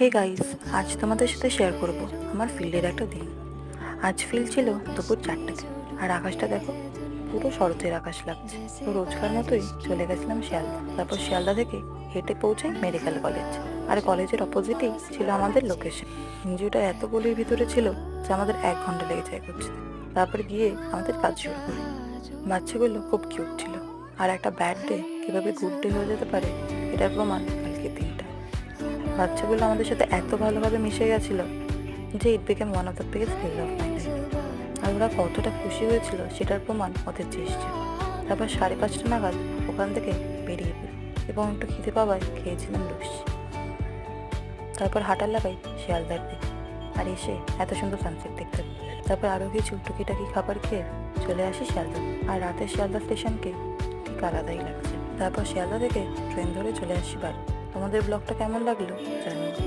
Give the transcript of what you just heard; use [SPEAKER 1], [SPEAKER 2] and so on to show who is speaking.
[SPEAKER 1] Hey guys, আজ তোমাদের সাথে শেয়ার করব আমার ফিল্ডের একটা দিন। আজ ফিল্ড ছিল দুপুর 4টাতে, আর আকাশটা দেখো, পুরো শরতের আকাশ লাগছে। তো রোজকার মতোই চলে গেছিলাম শিয়ালদা। তারপর শিয়ালদা থেকে হেঁটে পৌঁছাই মেডিকেল কলেজ। আর কলেজের অপোজিটেই ছিল আমাদের লোকেশন। এনজিওটা এত গলির ভিতরে ছিল যে আমাদের 1 ঘন্টা লেগে যায় করতে। তারপর গিয়ে আমাদের কাজ শুরু করি। বাচ্চাগুলো খুব কিউট ছিল, আর একটা ব্যাড ডে কীভাবে গুড ডে হয়ে যেতে পারে এটার প্রমাণ কালকের দিনটা। বাচ্চাগুলো আমাদের সাথে এত ভালোভাবে মিশে গেছিল যে it became one of the biggest thrill of my life. আর ওরা কতটা খুশি হয়েছিল সেটার প্রমাণ ওদের চেষ্টা। তারপর 5:30 নাগাদ ওখান থেকে বেরিয়ে পড়ি এবং একটু খিদে পাওয়ায় খেয়েছিলাম লস্যি। তারপর হাঁটার লাগাই শিয়ালদার দিকে, আর এসে এত সুন্দর সানসেট দেখতে পাই। তারপর আরও কিছু টুকিটাকি খাবার খেয়ে চলে আসি শিয়ালদা। আর রাতের শিয়ালদা স্টেশনকে ঠিক আলাদাই লাগছে। তারপর শিয়ালদা থেকে ট্রেন ধরে চলে আসি বাড়ি। তোমাদের ব্লগটা কেমন লাগলো জানিও।